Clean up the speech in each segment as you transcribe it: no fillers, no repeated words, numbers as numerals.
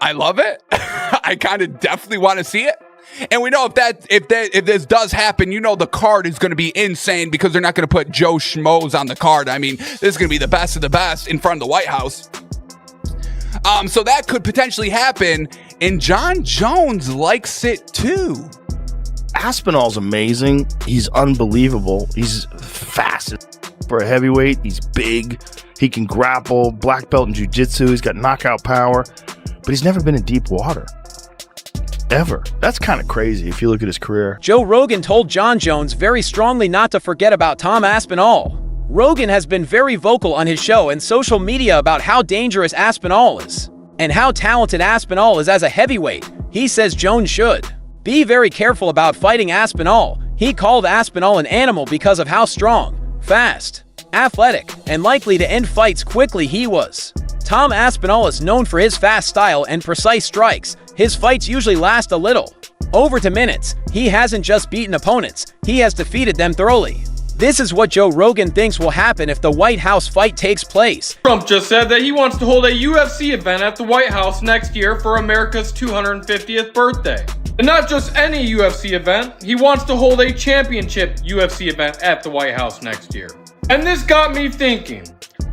I love it. I kind of definitely want to see it. And we know if this does happen, the card is going to be insane because they're not going to put Joe Schmoes on the card. I mean, this is going to be the best of the best in front of the White House. So that could potentially happen, and Jon Jones likes it too. Aspinall's amazing. He's unbelievable. He's fast for a heavyweight. He's big. He can grapple, black belt in jiu-jitsu. He's got knockout power, but he's never been in deep water. Ever. That's kind of crazy if you look at his career. Joe Rogan told Jon Jones very strongly not to forget about Tom Aspinall. Rogan has been very vocal on his show and social media about how dangerous Aspinall is and how talented Aspinall is as a heavyweight. He says Jones should be very careful about fighting Aspinall. He called Aspinall an animal because of how strong, fast, athletic, and likely to end fights quickly he was. Tom Aspinall is known for his fast style and precise strikes. His fights usually last a little over 2 minutes. He hasn't just beaten opponents, he has defeated them thoroughly. This is what Joe Rogan thinks will happen if the White House fight takes place. Trump just said that he wants to hold a UFC event at the White House next year for America's 250th birthday. And not just any UFC event, he wants to hold a championship UFC event at the White House next year. And this got me thinking,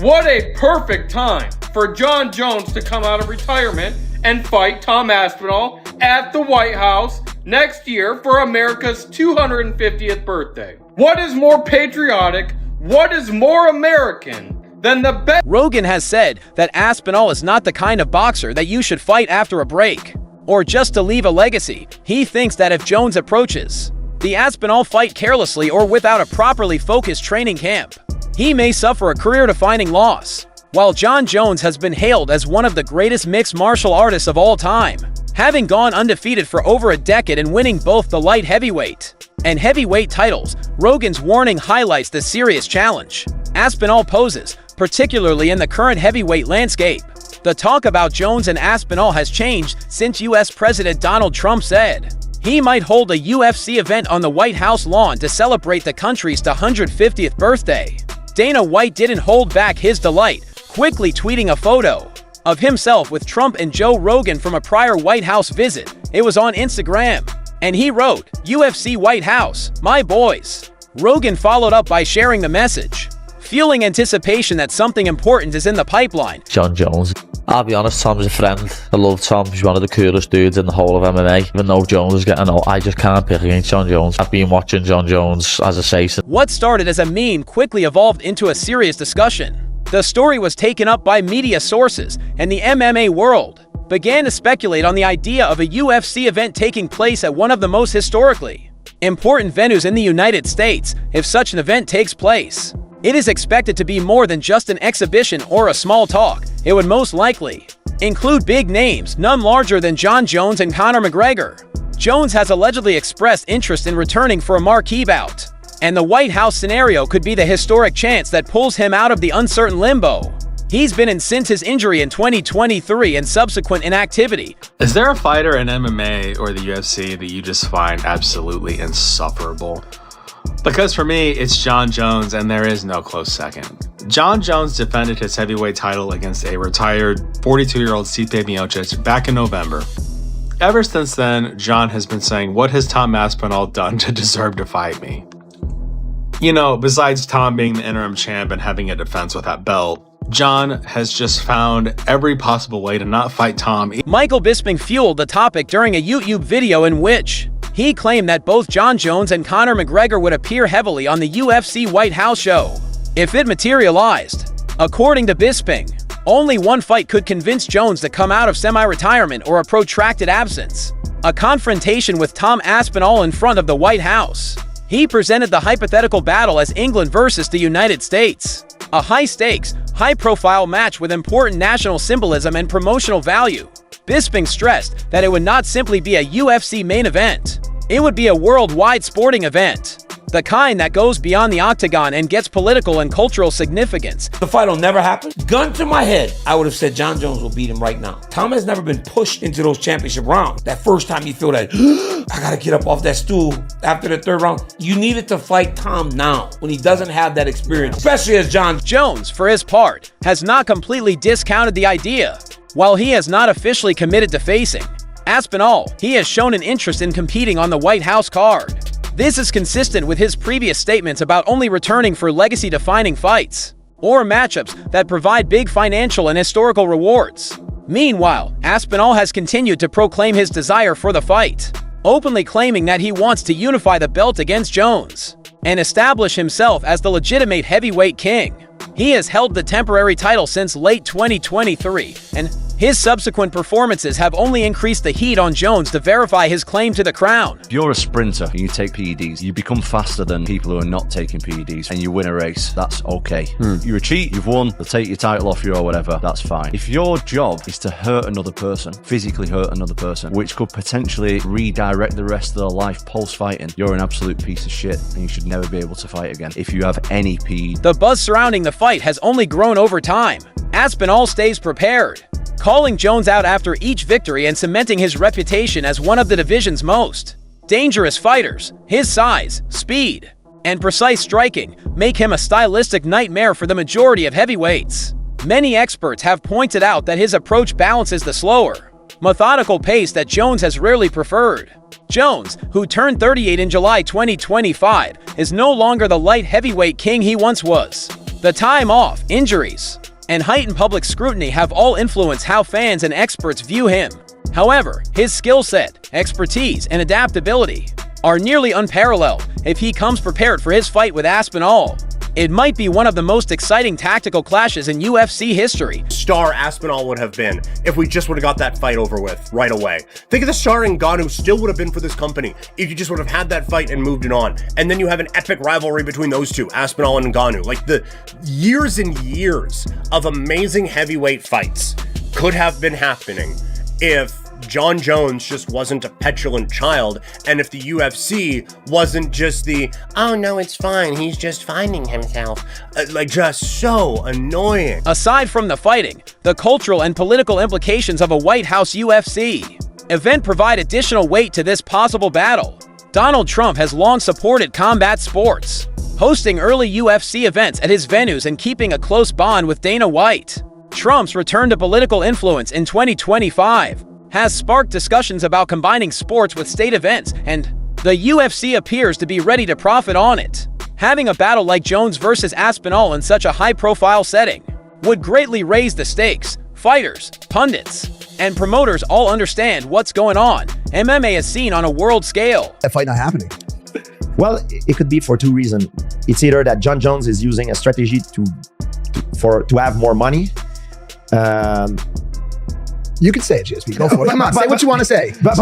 what a perfect time for Jon Jones to come out of retirement and fight Tom Aspinall at the White House next year for America's 250th birthday. What is more patriotic, what is more American than the best? Rogan has said that Aspinall is not the kind of boxer that you should fight after a break or just to leave a legacy. He thinks that if Jones approaches the Aspinall fight carelessly or without a properly focused training camp, he may suffer a career-defining loss. While Jon Jones has been hailed as one of the greatest mixed martial artists of all time, having gone undefeated for over a decade and winning both the light heavyweight and heavyweight titles, Rogan's warning highlights the serious challenge Aspinall poses, particularly in the current heavyweight landscape. The talk about Jones and Aspinall has changed since U.S. President Donald Trump said he might hold a UFC event on the White House lawn to celebrate the country's 150th birthday. Dana White didn't hold back his delight, quickly tweeting a photo of himself with Trump and Joe Rogan from a prior White House visit. It was on Instagram, and he wrote, "UFC White House, my boys." Rogan followed up by sharing the message, feeling anticipation that something important is in the pipeline. Jon Jones. I'll be honest, Tom's a friend. I love Tom. He's one of the coolest dudes in the whole of MMA. Even though Jones is getting old, I just can't pick against Jon Jones. I've been watching Jon Jones, as I say, since what started as a meme quickly evolved into a serious discussion. The story was taken up by media sources, and the MMA world began to speculate on the idea of a UFC event taking place at one of the most historically important venues in the United States. If such an event takes place, it is expected to be more than just an exhibition or a small talk. It would most likely include big names, none larger than Jon Jones and Conor McGregor. Jones has allegedly expressed interest in returning for a marquee bout, and the White House scenario could be the historic chance that pulls him out of the uncertain limbo he's been in since his injury in 2023 and subsequent inactivity. Is there a fighter in MMA or the UFC that you just find absolutely insufferable? Because for me, it's Jon Jones, and there is no close second. Jon Jones defended his heavyweight title against a retired 42-year-old Stipe Miocic back in November. Ever since then, Jon has been saying, what has Tom Aspinall done to deserve to fight me? Besides Tom being the interim champ and having a defense with that belt, Jon has just found every possible way to not fight Tom. Michael Bisping fueled the topic during a YouTube video in which he claimed that both Jon Jones and Conor McGregor would appear heavily on the UFC White House show if it materialized. According to Bisping, only one fight could convince Jones to come out of semi-retirement or a protracted absence: a confrontation with Tom Aspinall in front of the White House. He presented the hypothetical battle as England versus the United States, a high-stakes, high-profile match with important national symbolism and promotional value. Bisping stressed that it would not simply be a UFC main event. It would be a worldwide sporting event, the kind that goes beyond the octagon and gets political and cultural significance. The fight will never happen. Gun to my head, I would have said Jon Jones will beat him right now. Tom has never been pushed into those championship rounds. That first time you feel that, I gotta get up off that stool after the third round. You needed to fight Tom now when he doesn't have that experience, especially as Jon Jones, for his part, has not completely discounted the idea While he has not officially committed to facing Aspinall, he has shown an interest in competing on the White House card. This is consistent with his previous statements about only returning for legacy-defining fights or matchups that provide big financial and historical rewards. Meanwhile, Aspinall has continued to proclaim his desire for the fight, openly claiming that he wants to unify the belt against Jones and establish himself as the legitimate heavyweight king. He has held the temporary title since late 2023, and his subsequent performances have only increased the heat on Jones to verify his claim to the crown. If you're a sprinter and you take PEDs, you become faster than people who are not taking PEDs and you win a race. That's okay. You're a cheat, you've won, they'll take your title off you or whatever. That's fine. If your job is to hurt another person, physically hurt another person, which could potentially redirect the rest of their life post-fighting, you're an absolute piece of shit and you should never be able to fight again if you have any PED. The buzz surrounding the fight has only grown over time. Aspinall stays prepared, calling Jones out after each victory and cementing his reputation as one of the division's most dangerous fighters. His size, speed, and precise striking make him a stylistic nightmare for the majority of heavyweights. Many experts have pointed out that his approach balances the slower, methodical pace that Jones has rarely preferred. Jones, who turned 38 in July 2025, is no longer the light heavyweight king he once was. The time off, injuries, and heightened public scrutiny have all influenced how fans and experts view him. However, his skill set, expertise, and adaptability are nearly unparalleled if he comes prepared for his fight with Aspinall. It might be one of the most exciting tactical clashes in UFC history. Star Aspinall would have been if we just would have got that fight over with right away. Think of the star Ngannou still would have been for this company if you just would have had that fight and moved it on. And then you have an epic rivalry between those two, Aspinall and Ngannou. Like the years and years of amazing heavyweight fights could have been happening if Jon Jones just wasn't a petulant child, and if the UFC wasn't just the, oh no, it's fine, he's just finding himself, like just so annoying. Aside from the fighting, the cultural and political implications of a White House UFC event provide additional weight to this possible battle. Donald Trump has long supported combat sports, hosting early UFC events at his venues and keeping a close bond with Dana White. Trump's return to political influence in 2025 has sparked discussions about combining sports with state events, and the UFC appears to be ready to profit on it. Having a battle like Jones versus Aspinall in such a high-profile setting would greatly raise the stakes. Fighters, pundits, and promoters all understand what's going on. MMA is seen on a world scale. That fight not happening. Well, it could be for two reasons. It's either that Jon Jones is using a strategy to have more money. You can say it, GSP. Go for it. Come on, say what you want to say. But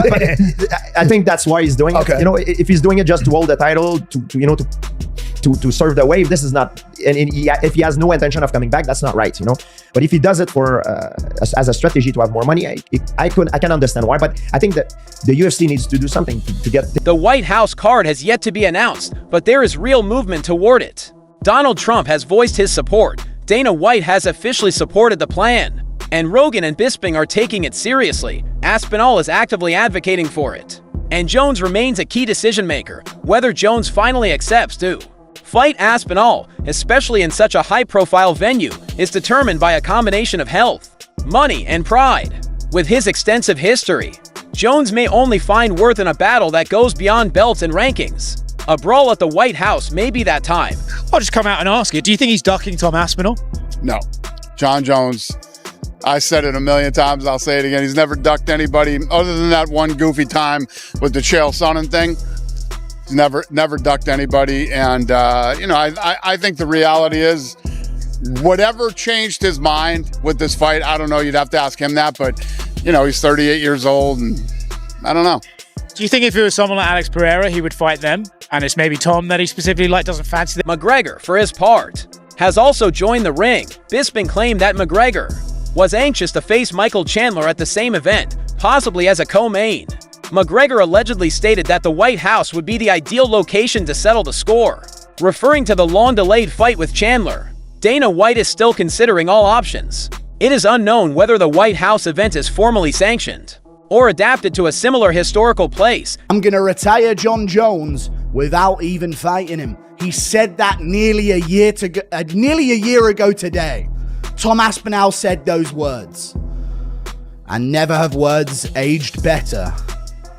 I think that's why he's doing it. You know, if he's doing it just to hold the title, to serve the wave, this is not. And if he has no intention of coming back, that's not right. You know. But if he does it for as a strategy to have more money, I can understand why. But I think that the UFC needs to do something to get. The White House card has yet to be announced, but there is real movement toward it. Donald Trump has voiced his support. Dana White has officially supported the plan, and Rogan and Bisping are taking it seriously. Aspinall is actively advocating for it, and Jones remains a key decision maker. Whether Jones finally accepts to fight Aspinall, especially in such a high-profile venue, is determined by a combination of health, money, and pride. With his extensive history, Jones may only find worth in a battle that goes beyond belts and rankings. A brawl at the White House may be that time. I'll just come out and ask you, do you think he's ducking Tom Aspinall? No. Jon Jones, I said it a million times, I'll say it again, he's never ducked anybody other than that one goofy time with the Chael Sonnen thing. He's never ducked anybody, and I think the reality is whatever changed his mind with this fight, I don't know, you'd have to ask him that, but he's 38 years old, and I don't know. Do you think if it was someone like Alex Pereira, he would fight them, and it's maybe Tom that he specifically doesn't fancy? McGregor, for his part, has also joined the ring. Bisping claimed that McGregor was anxious to face Michael Chandler at the same event, possibly as a co-main. McGregor allegedly stated that the White House would be the ideal location to settle the score, referring to the long-delayed fight with Chandler. Dana White is still considering all options. It is unknown whether the White House event is formally sanctioned or adapted to a similar historical place. I'm going to retire Jon Jones without even fighting him. He said that nearly a year ago today. Tom Aspinall said those words. And never have words aged better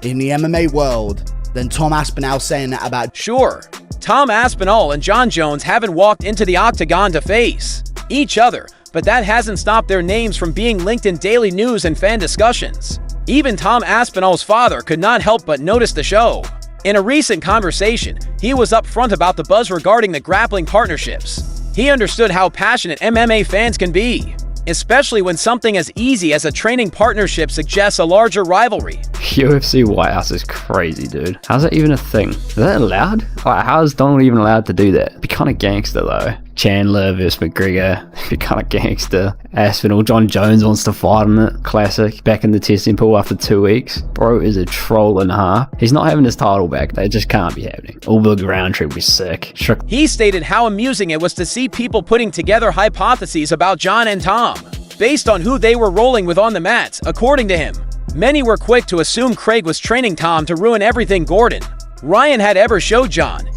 in the MMA world than Tom Aspinall saying that about... Sure, Tom Aspinall and Jon Jones haven't walked into the octagon to face each other, but that hasn't stopped their names from being linked in daily news and fan discussions. Even Tom Aspinall's father could not help but notice the show. In a recent conversation, he was upfront about the buzz regarding the grappling partnerships. He understood how passionate MMA fans can be, especially when something as easy as a training partnership suggests a larger rivalry. UFC White House is crazy, dude. How's that even a thing? Is that allowed? Like, how is Donald even allowed to do that? It'd be kind of gangster, though. Chandler versus McGregor. It'd be kind of gangster. Aspinall, Jon Jones wants to fight on it. Classic. Back in the testing pool after 2 weeks. Bro is a troll and a half. He's not having his title back. That just can't be happening. Ulberg Roundtree would be sick. Sure. He stated how amusing it was to see people putting together hypotheses about Jon and Tom, based on who they were rolling with on the mats. According to him, many were quick to assume Craig was training Tom to ruin everything Gordon Ryan had ever showed Jon.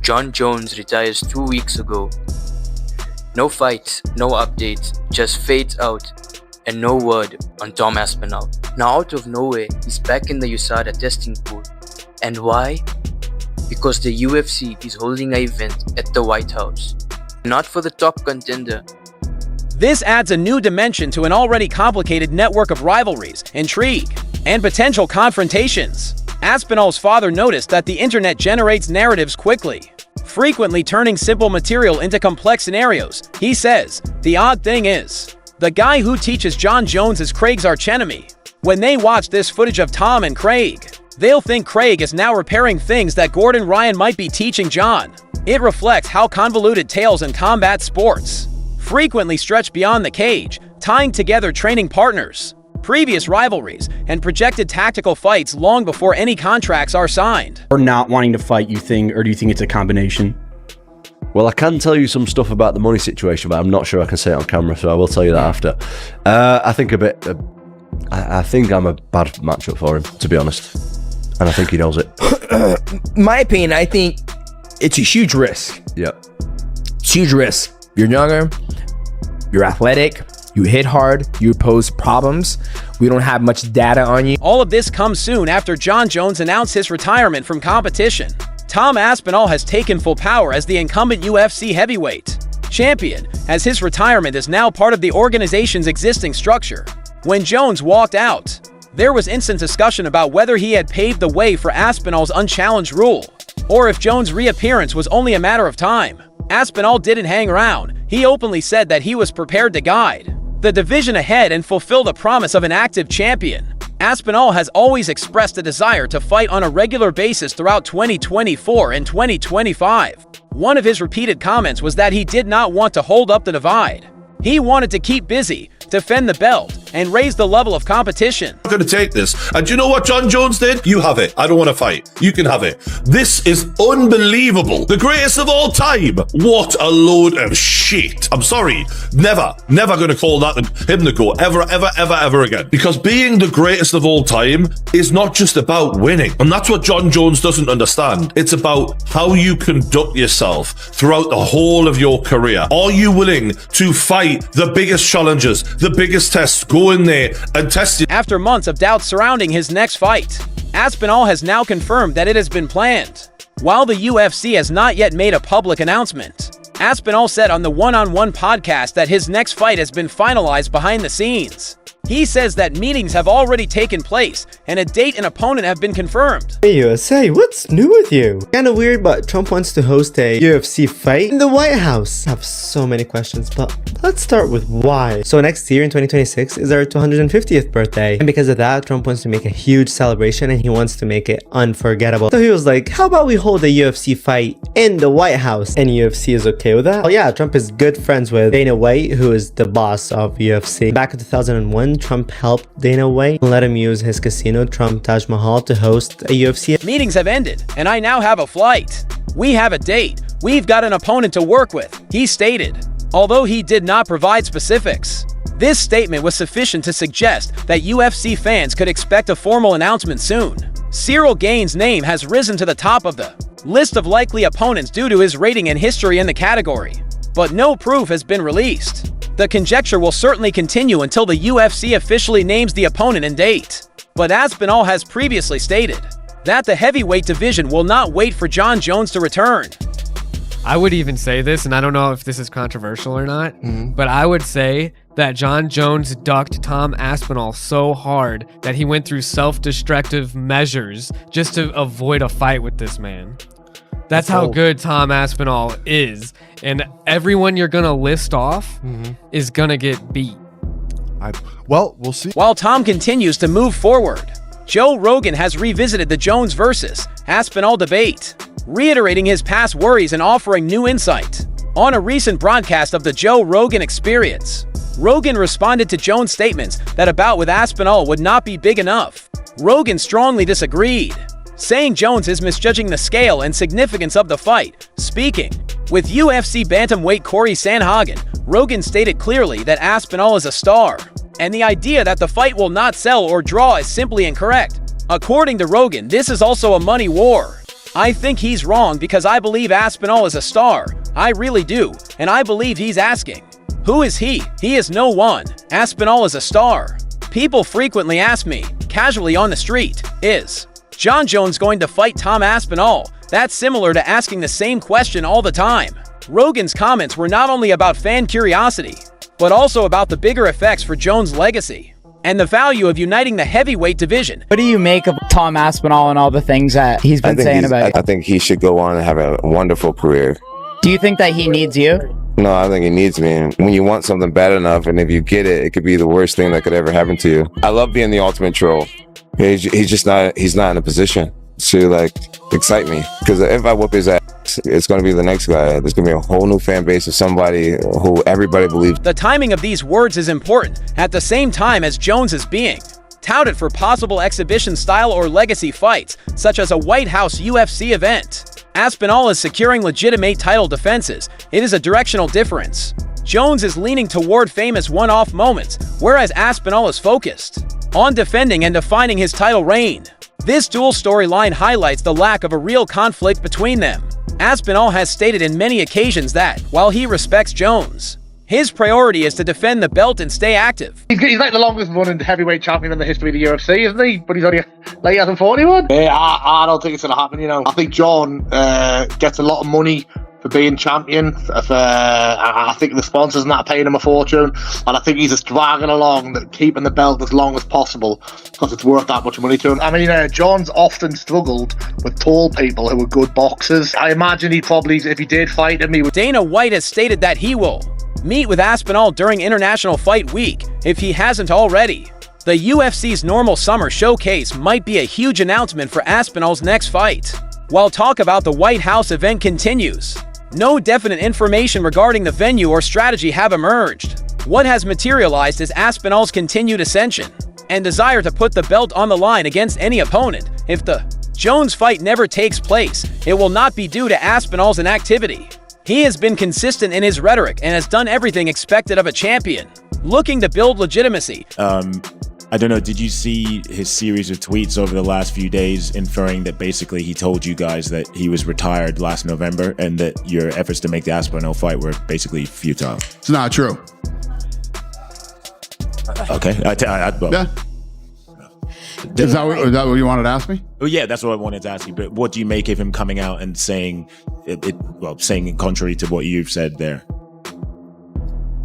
Jon Jones retires 2 weeks ago. No fights, no updates, just fades out, and no word on Tom Aspinall. Now out of nowhere, he's back in the USADA testing pool. And why? Because the UFC is holding an event at the White House. Not for the top contender. This adds a new dimension to an already complicated network of rivalries, intrigue, and potential confrontations. Aspinall's father noticed that the internet generates narratives quickly, frequently turning simple material into complex scenarios. He says, the odd thing is, the guy who teaches Jon Jones is Craig's archenemy. When they watch this footage of Tom and Craig, they'll think Craig is now repairing things that Gordon Ryan might be teaching Jon. It reflects how convoluted tales in combat sports frequently stretch beyond the cage, tying together training partners, previous rivalries, and projected tactical fights long before any contracts are signed. Or not wanting to fight, you think, or do you think it's a combination? Well, I can tell you some stuff about the money situation, but I'm not sure I can say it on camera, so I will tell you that after. I think I think I'm a bad matchup for him, to be honest, and I think he knows it. My opinion, I think it's a huge risk. Yeah, it's huge risk. You're younger, you're athletic, you hit hard, you pose problems. We don't have much data on you. All of this comes soon after Jon Jones announced his retirement from competition. Tom Aspinall has taken full power as the incumbent UFC heavyweight champion, as his retirement is now part of the organization's existing structure. When Jones walked out, there was instant discussion about whether he had paved the way for Aspinall's unchallenged rule, or if Jones' reappearance was only a matter of time. Aspinall didn't hang around. He openly said that he was prepared to guide the division ahead and fulfill the promise of an active champion. Aspinall has always expressed a desire to fight on a regular basis throughout 2024 and 2025. One of his repeated comments was that he did not want to hold up the divide. He wanted to keep busy, defend the belt, and raise the level of competition. I'm going to take this. And do you know what Jon Jones did? You have it. I don't want to fight. You can have it. This is unbelievable. The greatest of all time. What a load of shit. I'm sorry. Never going to call that him the GOAT. Ever again. Because being the greatest of all time is not just about winning. And that's what Jon Jones doesn't understand. It's about how you conduct yourself throughout the whole of your career. Are you willing to fight the biggest challenges, the biggest tests? Go in there and test it. After months of doubt surrounding his next fight, Aspinall has now confirmed that it has been planned. While the UFC has not yet made a public announcement, Aspinall said on the One-on-One podcast that his next fight has been finalized behind the scenes. He says that meetings have already taken place and a date and opponent have been confirmed. Hey USA, what's new with you? Kinda weird, but Trump wants to host a UFC fight in the White House. I have so many questions, but let's start with why. So next year in 2026 is our 250th birthday. And because of that, Trump wants to make a huge celebration and he wants to make it unforgettable. So he was like, how about we hold a UFC fight in the White House? And UFC is okay with that? Oh yeah, Trump is good friends with Dana White, who is the boss of UFC. Back in 2001, Trump helped Dana White and let him use his casino, Trump Taj Mahal, to host a UFC. Meetings have ended, and I now have a flight. We have a date. We've got an opponent to work with, he stated, although he did not provide specifics. This statement was sufficient to suggest that UFC fans could expect a formal announcement soon. Cyril Gaines' name has risen to the top of the list of likely opponents due to his rating and history in the category, but no proof has been released. The conjecture will certainly continue until the UFC officially names the opponent and date. But Aspinall has previously stated that the heavyweight division will not wait for Jon Jones to return. I would even say this, and I don't know if this is controversial or not, but I would say that Jon Jones ducked Tom Aspinall so hard that he went through self-destructive measures just to avoid a fight with this man. That's how good Tom Aspinall is. And everyone you're going to list off is going to get beat. Well, we'll see. While Tom continues to move forward, Joe Rogan has revisited the Jones versus Aspinall debate, reiterating his past worries and offering new insight. On a recent broadcast of the Joe Rogan Experience, Rogan responded to Jones' statements that a bout with Aspinall would not be big enough. Rogan strongly disagreed, saying Jones is misjudging the scale and significance of the fight. Speaking with UFC bantamweight Corey Sandhagen, Rogan stated clearly that Aspinall is a star, and the idea that the fight will not sell or draw is simply incorrect. According to Rogan, this is also a money war. I think he's wrong because I believe Aspinall is a star. I really do, and I believe he's asking, who is he? He is no one. Aspinall is a star. People frequently ask me, casually on the street, is Jon Jones going to fight Tom Aspinall? That's similar to asking the same question all the time. Rogan's comments were not only about fan curiosity, but also about the bigger effects for Jones' legacy and the value of uniting the heavyweight division. What do you make of Tom Aspinall and all the things that he's been saying about it? I think he should go on and have a wonderful career. Do you think that he needs you? No, I think he needs me. When you want something bad enough, and if you get it, it could be the worst thing that could ever happen to you. I love being the ultimate troll. He's just not in a position to like excite me. Because if I whoop his ass, it's going to be the next guy. There's going to be a whole new fan base of somebody who everybody believes. The timing of these words is important at the same time as Jones is being touted for possible exhibition style or legacy fights, such as a White House UFC event. Aspinall is securing legitimate title defenses. It is a directional difference. Jones is leaning toward famous one-off moments, whereas Aspinall is focused on defending and defining his title reign. This dual storyline highlights the lack of a real conflict between them. Aspinall has stated in many occasions that, while he respects Jones, his priority is to defend the belt and stay active. He's like the longest running heavyweight champion in the history of the UFC, isn't he? But he's only like he hasn't fought anyone. Yeah, I don't think it's going to happen, you know. I think John gets a lot of money for being champion. I think the sponsors not paying him a fortune, and I think he's just dragging along, keeping the belt as long as possible because it's worth that much money to him. I mean, John's often struggled with tall people who are good boxers. I imagine he probably, if he did fight him, he would. Dana White has stated that he will meet with Aspinall during International Fight Week if he hasn't already. The UFC's normal summer showcase might be a huge announcement for Aspinall's next fight. While talk about the White House event continues, no definite information regarding the venue or strategy have emerged. What has materialized is Aspinall's continued ascension and desire to put the belt on the line against any opponent. If the Jones fight never takes place, it will not be due to Aspinall's inactivity. He has been consistent in his rhetoric and has done everything expected of a champion, looking to build legitimacy. I don't know, did you see his series of tweets over the last few days inferring that basically he told you guys that he was retired last November and that your efforts to make the Aspinall fight were basically futile? It's not true. Okay. Yeah. Is that what you wanted to ask me? Oh yeah, that's what I wanted to ask you. But what do you make of him coming out and saying saying contrary to what you've said there?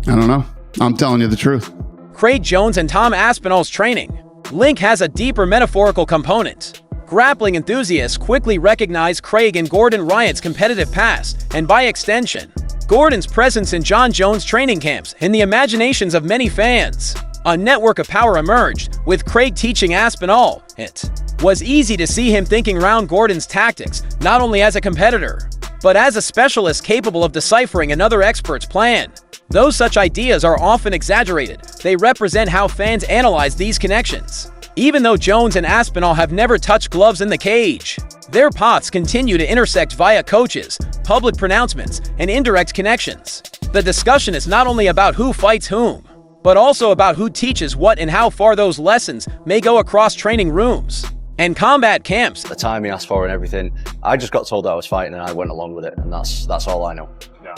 I don't know. I'm telling you the truth. Craig Jones and Tom Aspinall's training link has a deeper metaphorical component. Grappling enthusiasts quickly recognize Craig and Gordon Ryan's competitive past, and by extension, Gordon's presence in Jon Jones training camps in the imaginations of many fans. A network of power emerged, with Craig teaching Aspinall. It was easy to see him thinking around Gordon's tactics, not only as a competitor, but as a specialist capable of deciphering another expert's plan. Though such ideas are often exaggerated, they represent how fans analyze these connections. Even though Jones and Aspinall have never touched gloves in the cage, their paths continue to intersect via coaches, public pronouncements, and indirect connections. The discussion is not only about who fights whom, but also about who teaches what and how far those lessons may go across training rooms and combat camps. The time he asked for and everything, I just got told that I was fighting and I went along with it, and that's all I know. Yeah.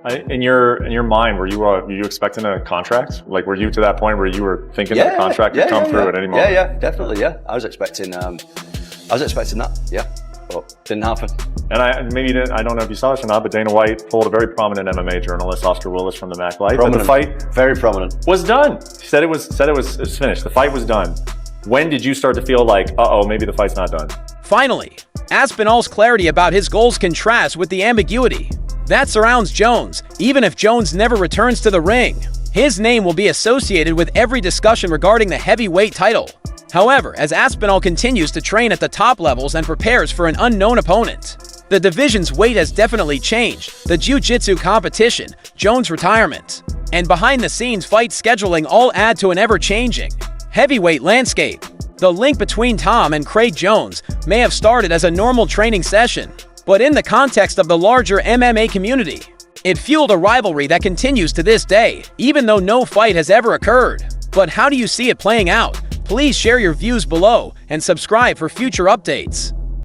In your mind, were you expecting a contract? Like, were you to that point where you were thinking that a contract could come through at any moment? Yeah, definitely. Yeah, I was expecting that. Yeah, but didn't happen. And I don't know if you saw this or not, but Dana White told a very prominent MMA journalist, Oscar Willis from the Mac Life, that the fight very prominent was done. He said it was finished. The fight was done. When did you start to feel like, maybe the fight's not done? Finally, Aspinall's clarity about his goals contrasts with the ambiguity that surrounds Jones. Even if Jones never returns to the ring, his name will be associated with every discussion regarding the heavyweight title. However, as Aspinall continues to train at the top levels and prepares for an unknown opponent, the division's weight has definitely changed. The jiu-jitsu competition, Jones' retirement, and behind-the-scenes fight scheduling all add to an ever-changing heavyweight landscape. The link between Tom and Craig Jones may have started as a normal training session, but in the context of the larger MMA community, it fueled a rivalry that continues to this day, even though no fight has ever occurred. But how do you see it playing out? Please share your views below and subscribe for future updates.